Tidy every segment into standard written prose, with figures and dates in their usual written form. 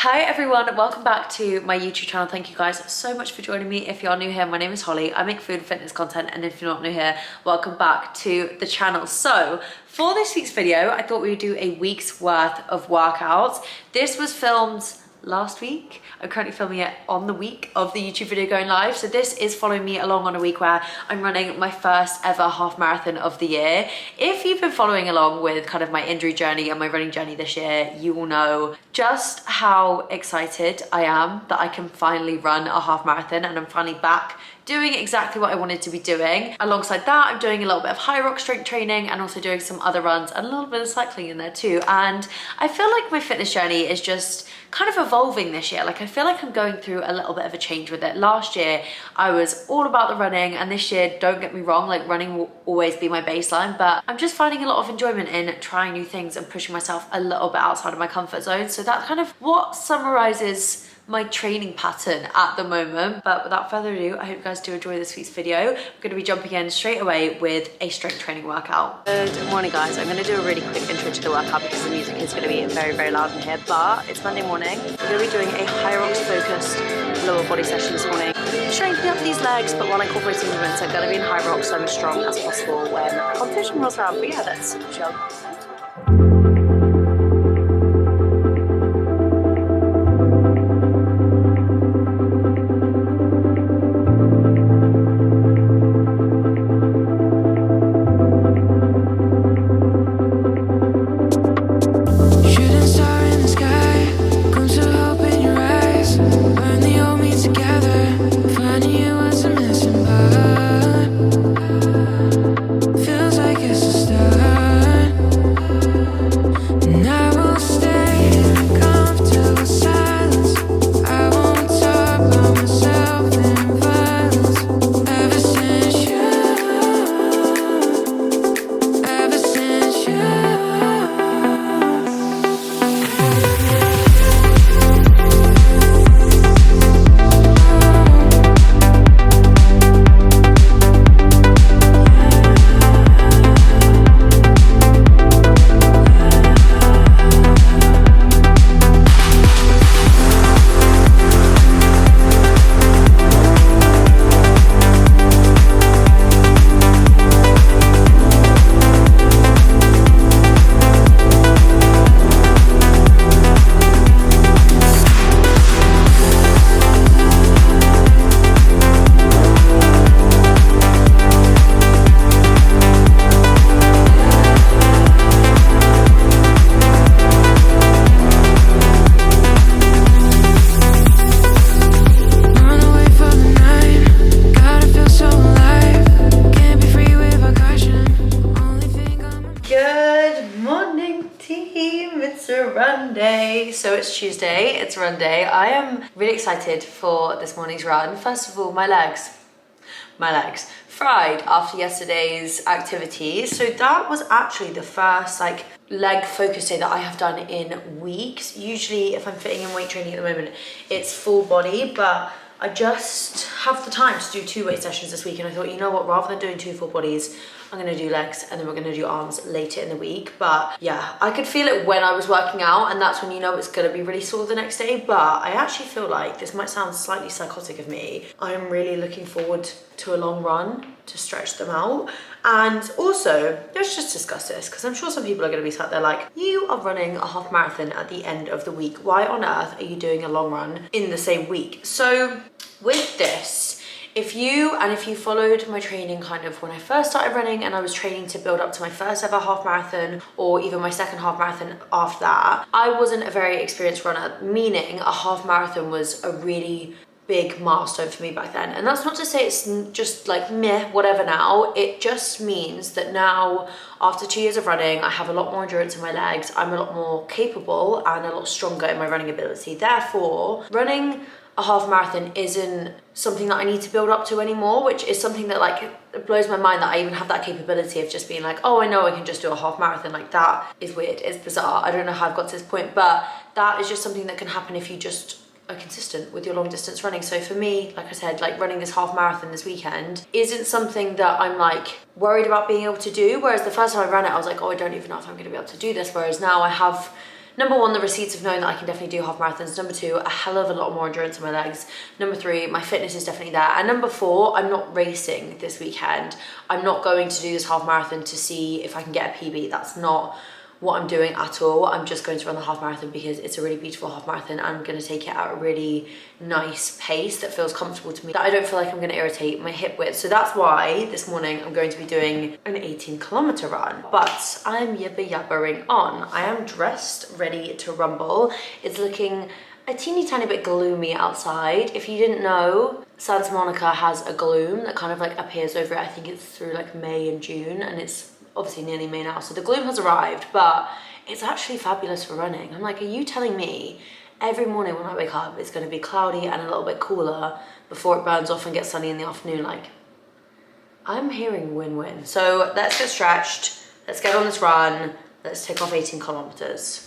Hi everyone, welcome back to my YouTube channel. Thank you guys so much for joining me. If you are new here, my name is Holly. I make food and fitness content, and if you're not new here, welcome back to the channel. So for this week's video, I thought we would do a week's worth of workouts. This was filmed last week. I'm currently filming it on the week of the YouTube video going live. So this is following me along on a week where I'm running my first ever half marathon of the year. If you've been following along with kind of my injury journey and my running journey this year, you will know just how excited I am that I can finally run a half marathon and I'm finally back doing exactly what I wanted to be doing. Alongside that, I'm doing a little bit of hyrox strength training and also doing some other runs and a little bit of cycling in there too. And I feel like my fitness journey is just kind of evolving this year. Like I feel like I'm going through a little bit of a change with it. Last year, I was all about the running, and this year, don't get me wrong, like running will always be my baseline, but I'm just finding a lot of enjoyment in trying new things and pushing myself a little bit outside of my comfort zone. So that's kind of what summarizes my training pattern at the moment. But without further ado, I hope you guys do enjoy this week's video. We're going to be jumping in straight away with a strength training workout. Good morning guys, I'm going to do a really quick intro to the workout because the music is going to be very, very loud in here, but it's Monday morning. We're going to be doing a hyrox focused lower body session this morning. Strengthening up these legs, but while incorporating movements, I'm going to be in hyrox so I'm as strong as possible when competition rolls around. But yeah, let's jump. So it's Tuesday, it's run day. I am really excited for this morning's run. First of all, my legs fried after yesterday's activities. So that was actually the first like leg focus day that I have done in weeks. Usually if I'm fitting in weight training at the moment, it's full body, but I just have the time to do 2 weight sessions this week, and I thought, you know what, rather than doing 2 full bodies, I'm gonna do legs and then we're gonna do arms later in the week. But yeah, I could feel it when I was working out, and that's when you know it's gonna be really sore the next day. But I actually feel like, this might sound slightly psychotic of me, I'm really looking forward to a long run to stretch them out. And also, let's just discuss this, because I'm sure some people are going to be sat there like, you are running a half marathon at the end of the week. Why on earth are you doing a long run in the same week? So with this, if you followed my training kind of when I first started running and I was training to build up to my first ever half marathon or even my second half marathon after that, I wasn't a very experienced runner, meaning a half marathon was a really big milestone for me back then. And that's not to say it's just like meh, whatever now. It just means that now, after 2 years of running, I have a lot more endurance in my legs. I'm a lot more capable and a lot stronger in my running ability. Therefore, running a half marathon isn't something that I need to build up to anymore, which is something that like it blows my mind that I even have that capability of just being like, oh, I know I can just do a half marathon. Like that is weird, it's bizarre. I don't know how I've got to this point, but that is just something that can happen if you just are consistent with your long distance running. So for me, like I said, like running this half marathon this weekend isn't something that I'm like worried about being able to do. Whereas the first time I ran it, I was like, oh, I don't even know if I'm going to be able to do this. Whereas now I have Number one, the receipts of knowing that I can definitely do half marathons. Number two, a hell of a lot more endurance in my legs. Number three, my fitness is definitely there. And number four, I'm not racing this weekend. I'm not going to do this half marathon to see if I can get a PB. That's not what I'm doing at all. I'm just going to run the half marathon because it's a really beautiful half marathon, and I'm going to take it at a really nice pace that feels comfortable to me, that I don't feel like I'm going to irritate my hip width. So that's why this morning I'm going to be doing an 18-kilometer run. But I'm yabbering on. I am dressed, ready to rumble. It's looking a teeny tiny bit gloomy outside. If you didn't know, Santa Monica has a gloom that kind of like appears over it. I think it's through like May and June, and it's obviously nearly May now, so the gloom has arrived, but it's actually fabulous for running. I'm like, are you telling me every morning when I wake up it's going to be cloudy and a little bit cooler before it burns off and gets sunny in the afternoon? Like, I'm hearing win-win. So let's get stretched, let's get on this run, let's take off 18 kilometers.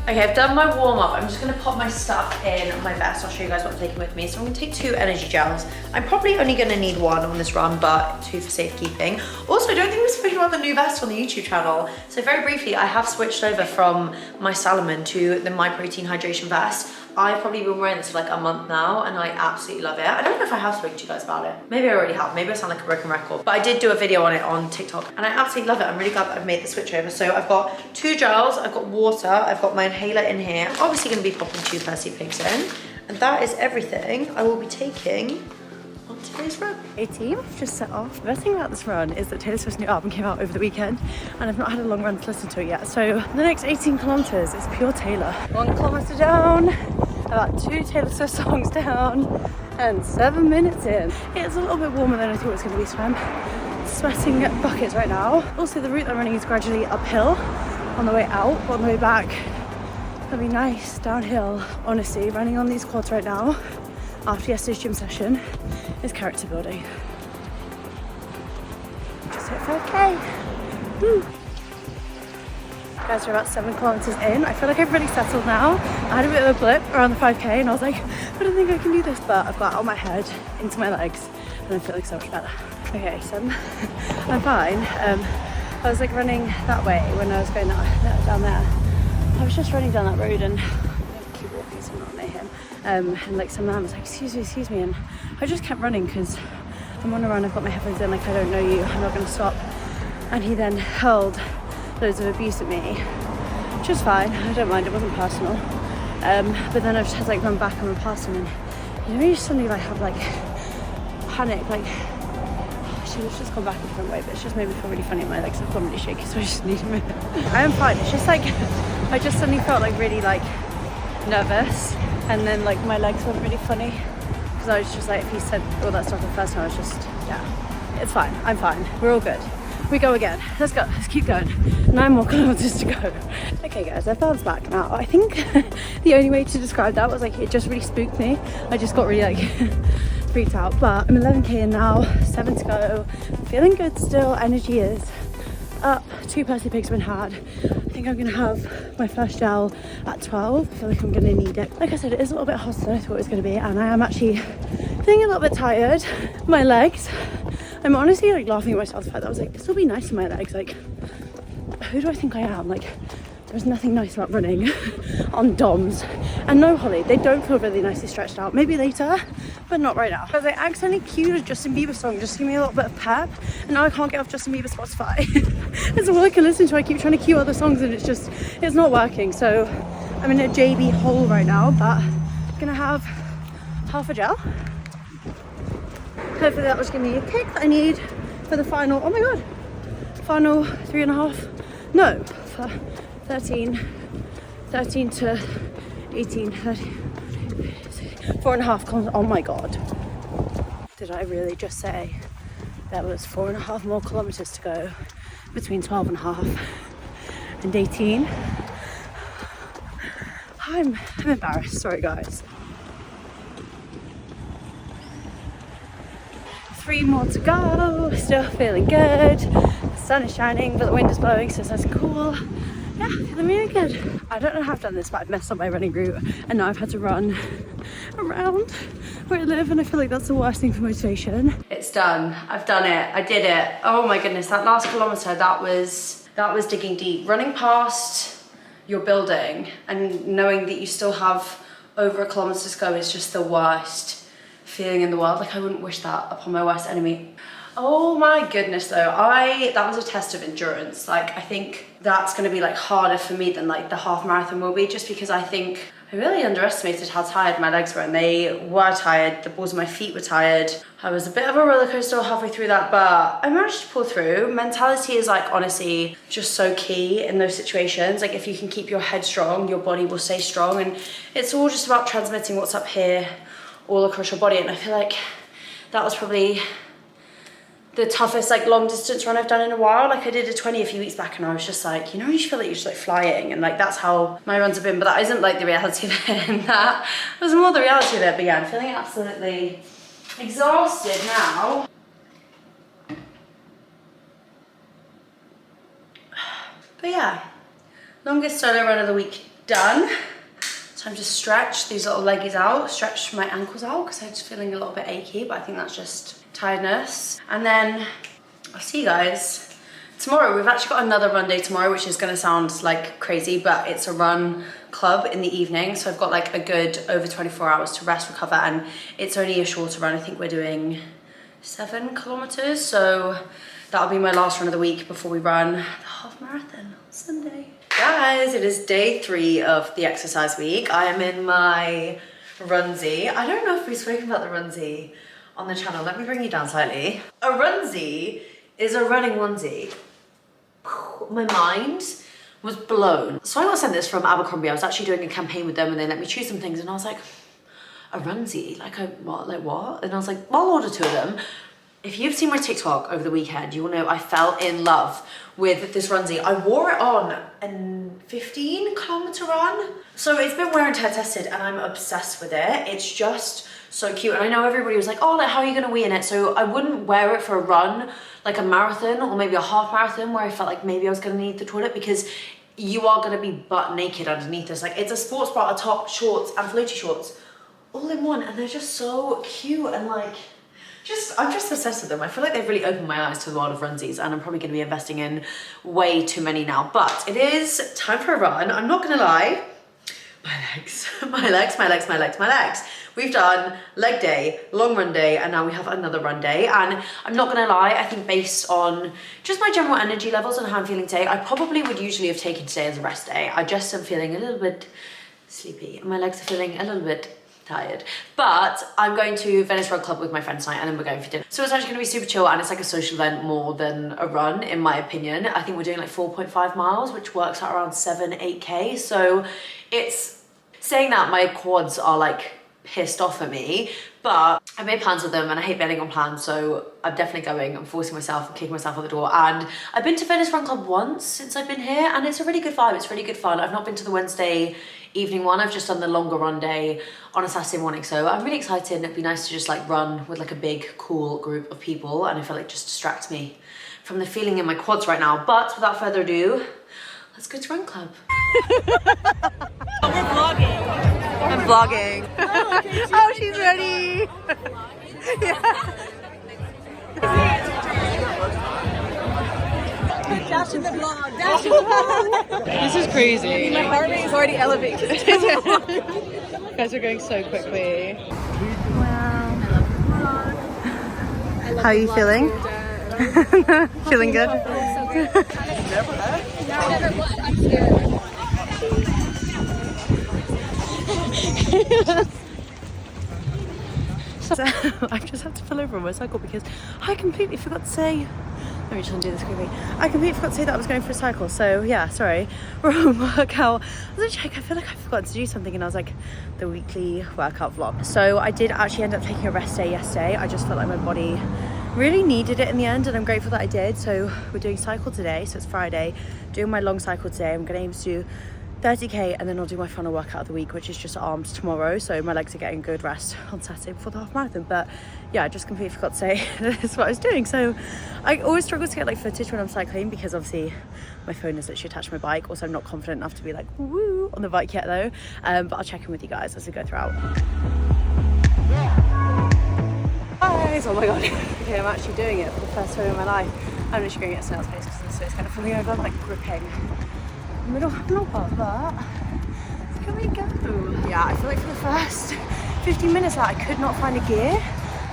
Okay, I've done my warm up. I'm just gonna pop my stuff in my vest. I'll show you guys what I'm taking with me. So I'm gonna take 2 energy gels. I'm probably only gonna need 1 on this run, but 2 for safekeeping. Also, I don't think we've spoken about the new vest on the YouTube channel. So very briefly, I have switched over from my Salomon to the My Protein Hydration Vest. I've probably been wearing this for like a month now, and I absolutely love it. I don't know if I have spoken to you guys about it. Maybe I already have. Maybe I sound like a broken record. But I did do a video on it on TikTok, and I absolutely love it. I'm really glad that I've made the switch over. So I've got 2 gels, I've got water, I've got my inhaler in here. I'm obviously going to be popping 2 Percy Pigs in, and that is everything I will be taking on today's run. 18, just set off. The best thing about this run is that Taylor Swift's new album came out over the weekend, and I've not had a long run to listen to it yet. So the next 18 kilometers is pure Taylor. 1 kilometer down, about 2 Taylor Swift songs down, and 7 minutes in. It's a little bit warmer than I thought it was going to be, so I'm sweating buckets right now. Also, the route I'm running is gradually uphill on the way out, but on the way back, it'll be nice downhill. Honestly, running on these quads right now, after yesterday's gym session, is character building. Just hit 5K. Woo. Guys, we're about 7 kilometers in. I feel like I've really settled now. I had a bit of a blip around the 5K, and I was like, I don't think I can do this, but I've got out my head into my legs, and I'm feeling so much better. Okay, so I'm fine. I was like running that way when I was going down there. I was just running down that road, and I keep walking, so I'm not near him. And like some man was like, excuse me, and I just kept running because I'm on a run, I've got my headphones in, like, I don't know you, I'm not going to stop. And he then hurled loads of abuse at me, which was fine, I don't mind, it wasn't personal. But then I just had to like run back and run past him, and you know, you suddenly like have like panic, like she was just gone back a different way, but it's just made me feel really funny. My legs have gone really shaky, so I just need a minute. I am fine, it's just like I just suddenly felt like really like nervous, and then like my legs went really funny because I was just like, if he said all that stuff the first time, I was just, yeah, it's fine, I'm fine, we're all good. We go again. Let's go. Let's keep going. 9 more kilometers to go. Okay, guys, I bounced back now. I think the only way to describe that was like it just really spooked me. I just got really like freaked out. But I'm 11K in now. 7 to go. Feeling good still. Energy is up. 2 Percy Pigs have been had. I think I'm gonna have my first gel at 12. I feel like I'm gonna need it. Like I said, it is a little bit hotter than I thought it was gonna be, and I am actually feeling a little bit tired. My legs, I'm honestly like laughing at myself the fact that I was like, this will be nice in my legs. Like, who do I think I am? Like, there's nothing nice about running on DOMs. And no, Holly, they don't feel really nicely stretched out. Maybe later, but not right now. Because I accidentally queued a Justin Bieber song just to give me a little bit of pep, and now I can't get off Justin Bieber Spotify. It's all I can listen to. I keep trying to queue other songs, and it's not working. So I'm in a JB hole right now, but I'm gonna have half a gel. Hopefully that was giving me a kick that I need for the final, oh my god, final 3.5, no, for 13 to 18, 4.5 kilometers, oh my god. Did I really just say there was 4.5 more kilometers to go between 12.5 and 18? I'm embarrassed, sorry guys. 3 more to go, still feeling good. The sun is shining, but the wind is blowing, so that's cool. Yeah, feeling really good. I don't know how I've done this, but I've messed up my running route and now I've had to run around where I live, and I feel like that's the worst thing for motivation. It's done. I've done it. I did it. Oh my goodness, that last kilometre, that was digging deep. Running past your building and knowing that you still have over a kilometre to go is just the worst feeling in the world. Like, I wouldn't wish that upon my worst enemy. Oh my goodness though, that was a test of endurance. Like, I think that's gonna be like harder for me than like the half marathon will be, just because I think I really underestimated how tired my legs were, and they were tired. The balls of my feet were tired. I was a bit of a roller coaster halfway through that, but I managed to pull through. Mentality is like honestly just so key in those situations. Like, if you can keep your head strong, your body will stay strong, and it's all just about transmitting what's up here all across your body. And I feel like that was probably the toughest like long distance run I've done in a while. Like, I did a 20 a few weeks back and I was just like, you know, you just feel like you're just like flying, and like that's how my runs have been, but that isn't like the reality of it, and that was more the reality of it. But yeah, I'm feeling absolutely exhausted now. But yeah, longest solo run of the week done. Time to stretch these little leggies out, stretch my ankles out because I'm just feeling a little bit achy, but I think that's just tiredness. And then I'll see you guys tomorrow. We've actually got another run day tomorrow, which is going to sound like crazy, but it's a run club in the evening, so I've got like a good over 24 hours to rest, recover, and it's only a shorter run. I think we're doing 7 kilometers, so that'll be my last run of the week before we run the half marathon on Sunday. Guys, it is day 3 of the exercise week. I am in my runsie. I don't know if we've spoken about the runsie on the channel. Let me bring you down slightly. A runsie is a running onesie. My mind was blown. So I got sent this from Abercrombie. I was actually doing a campaign with them and they let me choose some things, and I was like, a runsie? Like, what? And I was like, well, I'll order 2 of them. If you've seen my TikTok over the weekend, you will know I fell in love with this runsie. I wore it on a 15 kilometer run. So it's been wear and tear tested and I'm obsessed with it. It's just so cute. And I know everybody was like, oh, like, how are you gonna wee in it? So I wouldn't wear it for a run, like a marathon or maybe a half marathon where I felt like maybe I was gonna need the toilet, because you are gonna be butt naked underneath this. Like, it's a sports bra, a top, shorts and floaty shorts all in one, and they're just so cute and like, I'm just obsessed with them. I feel like they've really opened my eyes to the world of runsies, and I'm probably gonna be investing in way too many now. But it is time for a run. I'm not gonna lie, my legs. We've done leg day, long run day, and now we have another run day. And I'm not gonna lie, I think based on just my general energy levels and how I'm feeling today, I probably would usually have taken today as a rest day. I just am feeling a little bit sleepy and my legs are feeling a little bit tired. But I'm going to Venice Run Club with my friends tonight, and then we're going for dinner. So it's actually gonna be super chill, and it's like a social event more than a run, in my opinion. I think we're doing like 4.5 miles, which works out around 8K. So it's saying that my quads are like pissed off at me, but I made plans with them and I hate bailing on plans, so I'm definitely going. I'm forcing myself, I'm kicking myself out the door. And I've been to Venice Run Club once since I've been here, and it's a really good vibe. It's really good fun. I've not been to the Wednesday evening one. I've just done the longer run day on a Saturday morning, so I'm really excited. And it'd be nice to just like run with like a big cool group of people, and I feel like it just distracts me from the feeling in my quads right now. But without further ado, let's go to Run Club. We're vlogging. I'm vlogging. Oh, she's ready. Yeah. Dash in the vlog. Dash in the vlog. This is crazy. My heart rate is already elevated. You guys are going so quickly. Wow. How are you feeling? Feeling good? I'm scared. So I've just had to pull over on my cycle because I completely forgot to say, let me just undo this quickly. I completely forgot to say that I was going for a cycle. So yeah, sorry, we're on workout. I was like, I feel like I forgot to do something, and I was like, the weekly workout vlog. So I did actually end up taking a rest day yesterday. I just felt like my body really needed it in the end, and I'm grateful that I did. So we're doing cycle today, so it's Friday, doing my long cycle today. I'm gonna aim to do 30k, and then I'll do my final workout of the week, which is just arms tomorrow, so my legs are getting good rest on Saturday before the half marathon. But yeah, I just completely forgot to say that's what I was doing. So I always struggle to get like footage when I'm cycling, because obviously my phone is literally attached to my bike. Also, I'm not confident enough to be like woo on the bike yet though, but I'll check in with you guys as we go throughout. Guys, oh my god. Okay, I'm actually doing it for the first time in my life. I'm literally going to get a snail's pace because it's kind of falling over. I'm like gripping the middle handle bar, but here we go. Yeah, I feel like for the first 15 minutes I could not find a gear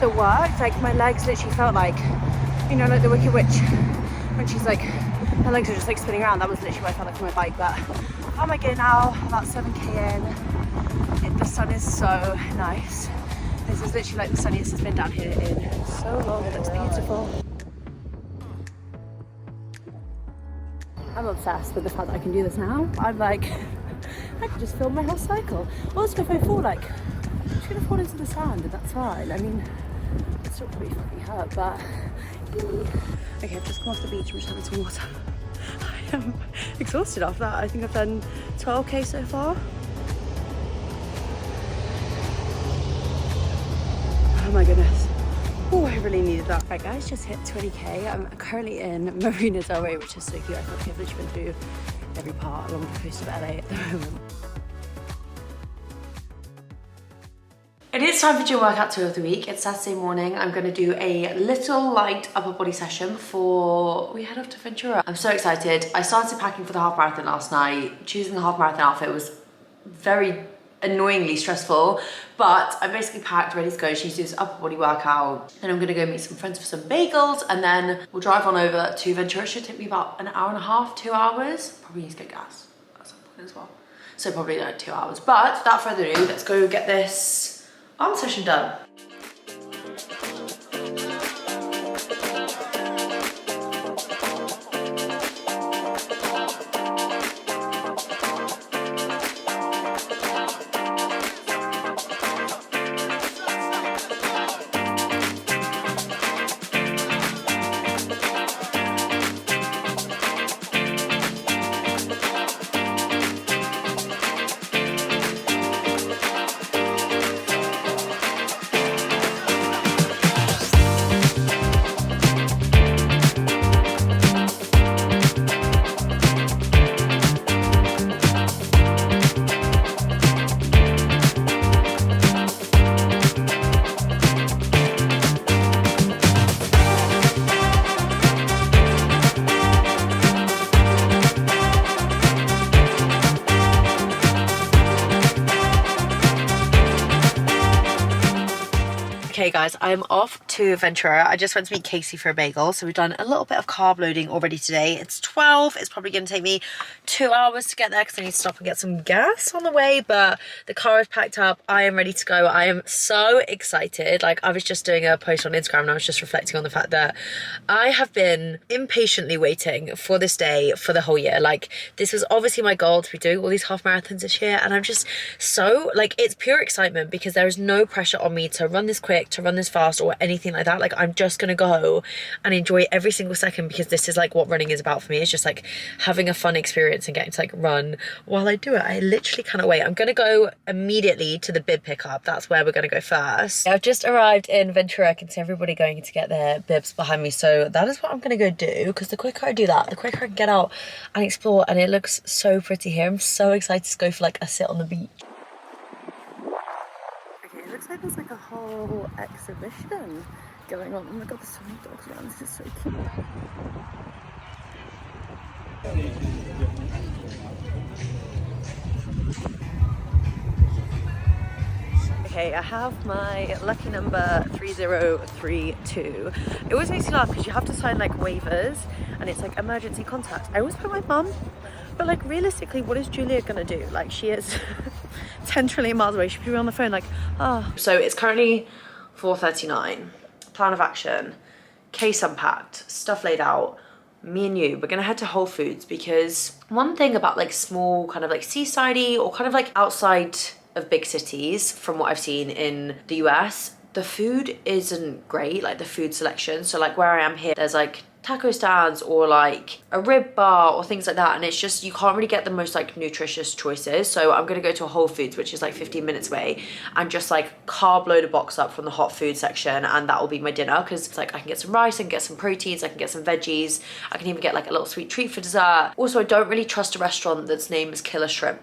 that worked. Like my legs literally felt like, you know, like the Wicked Witch when she's like, her legs are just like spinning around. That was literally what I felt like on my bike. But how am I getting now? About 7k in. The sun is so nice. This is literally like the sunniest it's been down here in so long. It looks beautiful. I'm obsessed with the fact that I can do this now. I'm like, I could just film my whole cycle. Also, if I fall, like, I'm just gonna fall into the sand and that's fine. I mean, it's still pretty fucking hurt, but... Okay, I've just come off the beach. I'm just having some water. I am exhausted after that. I think I've done 12k so far. Oh my goodness. Oh, I really needed that. Right guys, just hit 20k. I'm currently in Marina Del Rey, which is so cute. I feel like I've literally been through every part along the coast of LA at the moment. It is time for gym workout 2 of the week. It's Saturday morning. I'm gonna do a little light upper body session before we head off to Ventura. I'm so excited. I started packing for the half marathon last night. Choosing the half marathon outfit was very annoyingly stressful, but I'm basically packed, ready to go. She's doing this upper body workout, and I'm gonna go meet some friends for some bagels, and then we'll drive on over to Ventura. It should take me about an hour and a half, 2 hours. Probably need to get gas at some point as well. So probably like 2 hours. But without further ado, let's go get this arm session done. Okay guys, I'm off to Ventura. I just went to meet Casey for a bagel. So we've done a little bit of carb loading already today. It's 12. It's probably going to take me 2 hours to get there because I need to stop and get some gas on the way. But the car is packed up. I am ready to go. I am so excited. Like, I was just doing a post on Instagram and I was just reflecting on the fact that I have been impatiently waiting for this day for the whole year. Like, this was obviously my goal to be doing all these half marathons this year. And I'm just so, like, it's pure excitement because there is no pressure on me to run this quick, to run this fast or anything like that. Like, I'm just gonna go and enjoy every single second because this is like what running is about for me. It's just like having a fun experience and getting to like run while I do it. I literally cannot wait. I'm gonna go immediately to the bib pickup. That's where we're gonna go first. I've just arrived in Ventura. I can see everybody going to get their bibs behind me, so that is what I'm gonna go do, because the quicker I do that, the quicker I can get out and explore. And it looks so pretty here. I'm so excited to go for like a sit on the beach. It looks like there's like a whole exhibition going on. Oh my god, there's so many dogs around. This is so cute. Okay, I have my lucky number 3032. It always makes me laugh because you have to sign like waivers and it's like emergency contact. I always put my mum, but like realistically, what is Julia gonna do? Like, she is 10 trillion miles away. She could be on the phone like, ah. So it's currently 4:39. Plan of action, case unpacked, stuff laid out. Me and you, we're gonna head to Whole Foods because one thing about like small kind of like seaside-y or kind of like outside of big cities, from what I've seen in the US, the food isn't great, like the food selection. So like where I am here, there's like taco stands or like a rib bar or things like that, and it's just, you can't really get the most like nutritious choices. So I'm gonna go to a Whole Foods, which is like 15 minutes away, and just like carb load a box up from the hot food section, and that will be my dinner, because it's like I can get some rice, I can get some proteins, I can get some veggies, I can even get like a little sweet treat for dessert. Also, I don't really trust a restaurant that's name is Killer Shrimp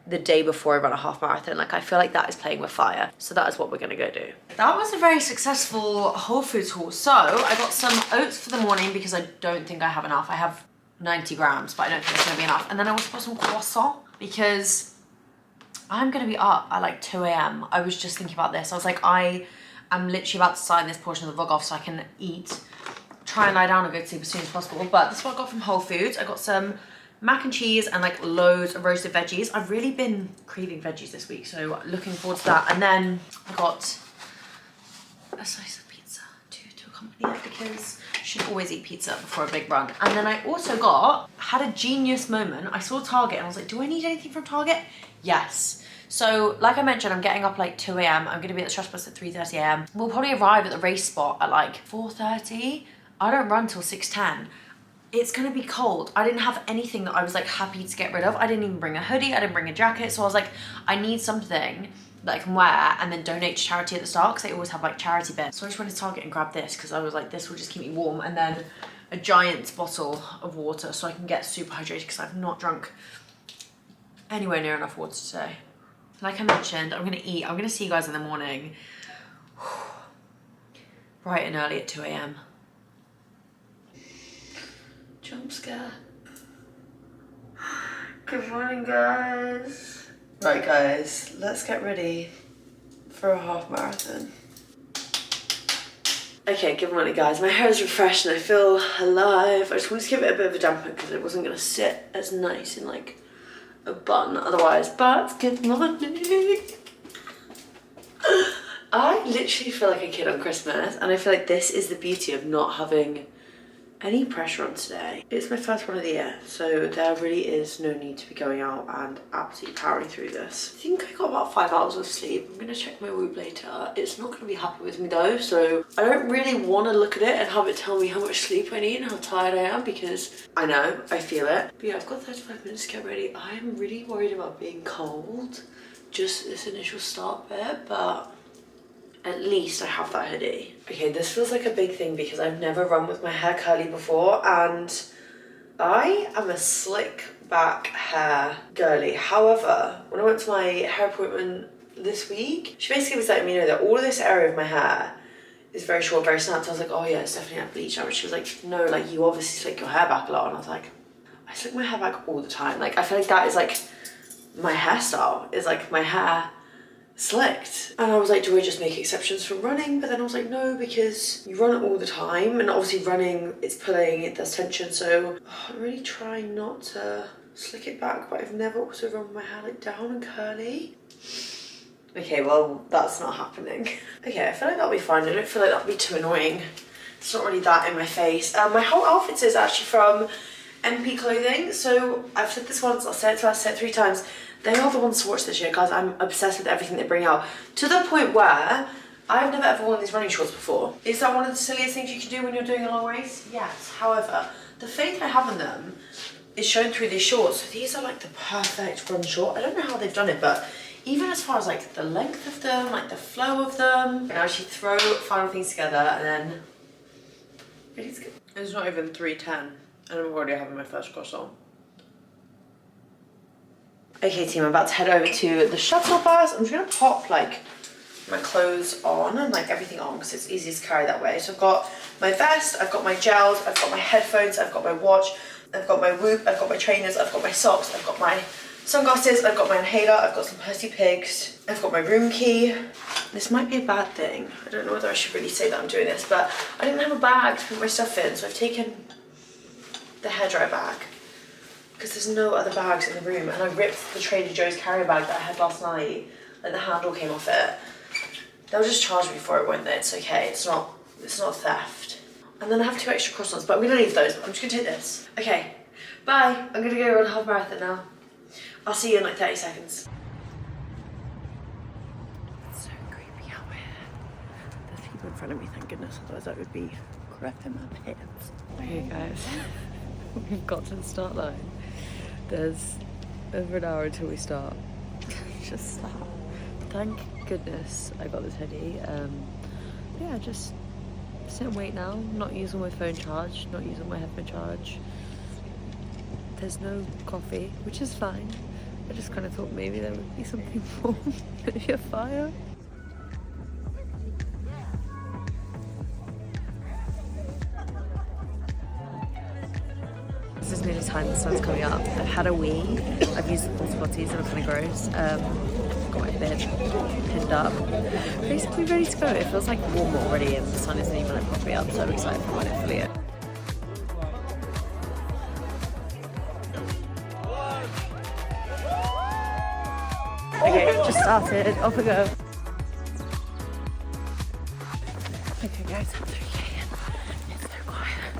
the day before I run a half marathon. Like, I feel like that is playing with fire. So that is what we're gonna go do. That was a very successful Whole Foods haul. So I got some oats for the morning because I don't think I have enough. I have 90 grams, but I don't think it's gonna be enough. And then I also got some croissant because I'm gonna be up at like 2 a.m. I was just thinking about this. I was like, I am literally about to sign this portion of the vlog off so I can eat, try and lie down and go to sleep as soon as possible. But this is what I got from Whole Foods. I got some mac and cheese and like loads of roasted veggies. I've really been craving veggies this week, so looking forward to that. And then I got a slice of pizza to accompany it, because you should always eat pizza before a big run. And then I also had a genius moment. I saw Target and I was like, do I need anything from Target? Yes. So like I mentioned, I'm getting up like 2 a.m. I'm gonna be at the Stress Bus at 3:30 a.m. We'll probably arrive at the race spot at like 4:30. I don't run till 6:10. It's gonna be cold. I didn't have anything that I was like happy to get rid of. I didn't even bring a hoodie, I didn't bring a jacket. So I was like, I need something that I can wear and then donate to charity at the start, because they always have like charity bits. So I just went to Target and grabbed this because I was like, this will just keep me warm. And then a giant bottle of water so I can get super hydrated, because I've not drunk anywhere near enough water today. Like I mentioned, I'm gonna eat. I'm gonna see you guys in the morning. Bright and early at 2 a.m. Jump scare. Good morning, guys. Right, guys, let's get ready for a half marathon. Okay, good morning, guys. My hair is refreshed and I feel alive. I just wanted to give it a bit of a damper because it wasn't gonna sit as nice in like a bun otherwise. But good morning. I literally feel like a kid on Christmas, and I feel like this is the beauty of not having any pressure on today. It's my first one of the year, so there really is no need to be going out and absolutely powering through this. I think I got about 5 hours of sleep. I'm gonna check my Whoop later. It's not gonna be happy with me though, so I don't really want to look at it and have it tell me how much sleep I need and how tired I am, because I know, I feel it. But yeah, I've got 35 minutes to get ready. I am really worried about being cold, just this initial start bit, but at least I have that hoodie. Okay, this feels like a big thing because I've never run with my hair curly before, and I am a slick back hair girly. However, when I went to my hair appointment this week, she basically was letting me know that all of this area of my hair is very short, very snapped. I was like, oh yeah, it's definitely at bleach now. She was like, no, like you obviously slick your hair back a lot. And I was like, I slick my hair back all the time. Like I feel like that is like my hairstyle, is like my hair slicked. And I was like, do I just make exceptions for running? But then I was like, no, because you run it all the time, and obviously running, it's pulling, it does tension, so I'm really trying not to slick it back, but I've never also run my hair like down and curly. Okay, well, that's not happening. Okay, I feel like that'll be fine. I don't feel like that'll be too annoying. It's not really that in my face. My whole outfit is actually from MP clothing, so I've said this once, I'll say it twice, I'll say it 3 times. They are the ones to watch this year, guys. I'm obsessed with everything they bring out, to the point where I've never ever worn these running shorts before. Is that one of the silliest things you can do when you're doing a long race? Yes. However, the faith I have in them is shown through these shorts. So these are like the perfect run short. I don't know how they've done it, but even as far as like the length of them, like the flow of them, and I actually throw final things together and then it's good. It's not even 3:10 and I'm already having my first croissant. Okay team, I'm about to head over to the shuttle bus. I'm just gonna pop like my clothes on and like everything on because it's easy to carry that way. So I've got my vest, I've got my gels, I've got my headphones, I've got my watch, I've got my Whoop, I've got my trainers, I've got my socks, I've got my sunglasses, I've got my inhaler, I've got some Percy Pigs, I've got my room key. This might be a bad thing. I don't know whether I should really say that I'm doing this, but I didn't have a bag to put my stuff in, so I've taken the hairdryer bag because there's no other bags in the room, and I ripped the Trader Joe's carrier bag that I had last night, like the handle came off it. They'll just charge me for it, won't they? It's okay, it's not theft. And then I have 2 extra croissants, but I'm gonna leave those. I'm just gonna take this. Okay, bye. I'm gonna go run a half marathon now. I'll see you in like 30 seconds. It's so creepy out here. There's people in front of me, thank goodness, otherwise that would be crap in my pants. Okay guys, we've got to the start line. There's over an hour until we start. Just thank goodness I got this hoodie. Yeah, just sit and wait now, not using my phone charge, not using my headphone charge. There's no coffee, which is fine. I just kind of thought maybe there would be something warm, maybe a fire. This is nearly time, the sun's coming up. I've had a wee, I've used the water potties, they were kind of gross. Got my bib pinned up. Basically ready to go. It feels like warm already and the sun isn't even like properly up, so I'm excited for when it fully is. Okay, just started, off we go. Okay guys, I'm 3K in. It's so quiet.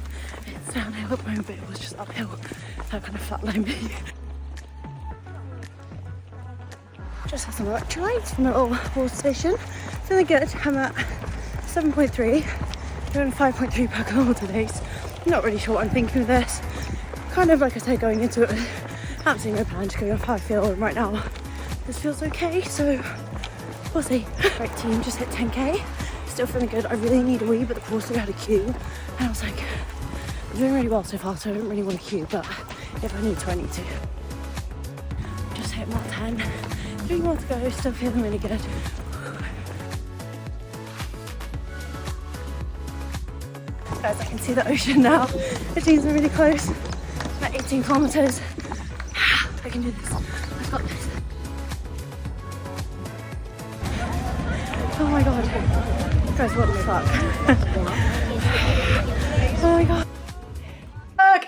It's downhill at the moment, but it was just uphill. So I kind of flatlined me. Just had some electrolytes from the little water station. Feeling good. I'm at 7.3. Doing 5.3 per kilometre days. Not really sure what I'm thinking of this. Kind of like I said, going into it with absolutely no plan, just going off how I feel right now. This feels okay, so we'll see. Right team, just hit 10k. Still feeling good. I really need a wee, but the course had a queue. And I was like, I'm doing really well so far, so I don't really want a queue, but if I need to, I need to. Just hit mark 10. 3 more to go, still feeling really good. Guys, I can see the ocean now. The teams are really close. At 18 kilometers. I can do this. I've got this. Oh my god. Guys, what the fuck? Oh my god.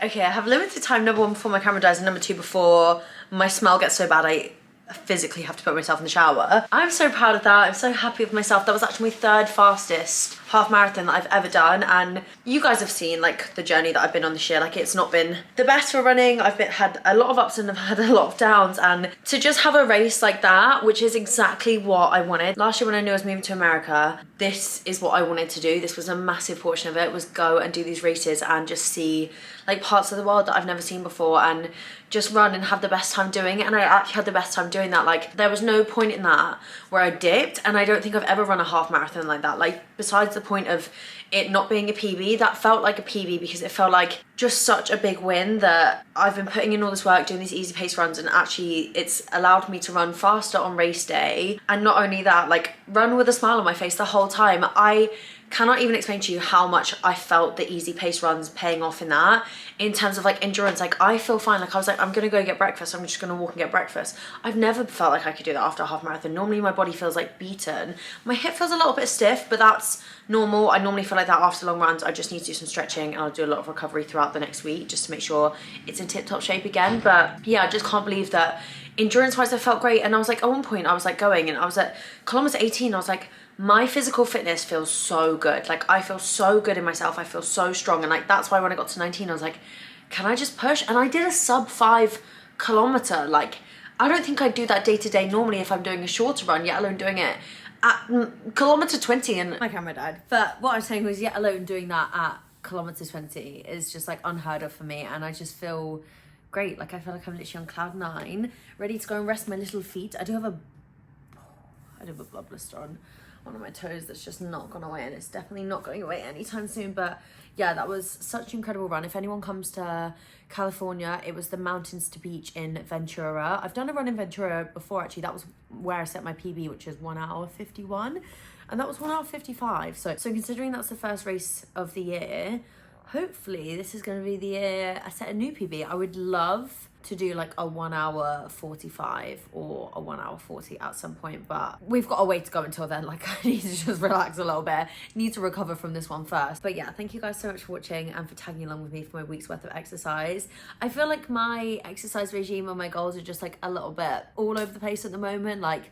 Okay, I have limited time, number 1 before my camera dies and number 2 before my smell gets so bad I physically have to put myself in the shower. I'm so proud of that. I'm so happy with myself. That was actually my 3rd fastest half marathon that I've ever done, and you guys have seen like the journey that I've been on this year. Like, it's not been the best for running. I've had a lot of ups and I've had a lot of downs, and to just have a race like that, which is exactly what I wanted. Last year when I knew I was moving to America, this is what I wanted to do. This was a massive portion of it, was go and do these races and just see like parts of the world that I've never seen before and just run and have the best time doing it. And I actually had the best time doing that. Like, there was no point in that where I dipped, and I don't think I've ever run a half marathon like that. Like, besides the point of it not being a PB, that felt like a PB because it felt like just such a big win that I've been putting in all this work doing these easy pace runs, and actually it's allowed me to run faster on race day. And not only that, like, run with a smile on my face the whole time. I cannot even explain to you how much I felt the easy pace runs paying off in that, in terms of like endurance. Like, I feel fine. Like, I was like, I'm gonna go get breakfast, I'm just gonna walk and get breakfast. I've never felt like I could do that after a half marathon. Normally my body feels like beaten. My hip feels a little bit stiff, but that's normal. I normally feel like that after long runs. I just need to do some stretching, and I'll do a lot of recovery throughout the next week just to make sure it's in tip-top shape again. But yeah, I just can't believe that endurance wise I felt great. And I was like, at one point I was like going, and I was at kilometer 18, I was like, my physical fitness feels so good. Like, I feel so good in myself. I feel so strong. And like, that's why when I got to 19, I was like, can I just push? And I did a sub 5 kilometer. Like, I don't think I'd do that day to day normally if I'm doing a shorter run, yet alone doing it at kilometer 20. And my camera died. But what I was saying was, yet alone doing that at kilometer 20 is just like unheard of for me. And I just feel great. Like, I feel like I'm literally on cloud 9, ready to go and rest my little feet. I do have a blood blister on one of my toes that's just not gone away, and it's definitely not going away anytime soon. But yeah, that was such an incredible run. If anyone comes to California, it was the Mountains to Beach in Ventura. I've done a run in Ventura before, actually. That was where I set my PB, which is 1 hour 51, and that was 1 hour 55. So considering that's the first race of the year, hopefully this is going to be the year I set a new PB. I would love to do like a 1 hour 45 or a 1 hour 40 at some point, but we've got a way to go until then. Like, I need to just relax a little bit, need to recover from this one first. But yeah, thank you guys so much for watching and for tagging along with me for my week's worth of exercise. I feel like my exercise regime and my goals are just like a little bit all over the place at the moment. Like,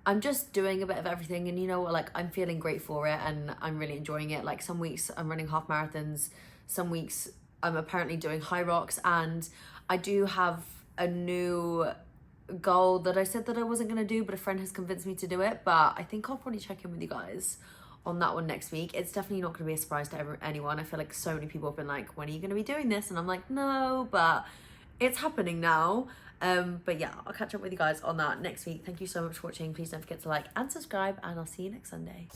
I'm just doing a bit of everything, and you know what, like, I'm feeling great for it and I'm really enjoying it. Like, some weeks I'm running half marathons, some weeks I'm apparently doing hyrox, and I do have a new goal that I said that I wasn't going to do, but a friend has convinced me to do it. But I think I'll probably check in with you guys on that one next week. It's definitely not going to be a surprise to anyone. I feel like so many people have been like, when are you going to be doing this? And I'm like, no, but it's happening now. But yeah, I'll catch up with you guys on that next week. Thank you so much for watching. Please don't forget to like and subscribe, and I'll see you next Sunday.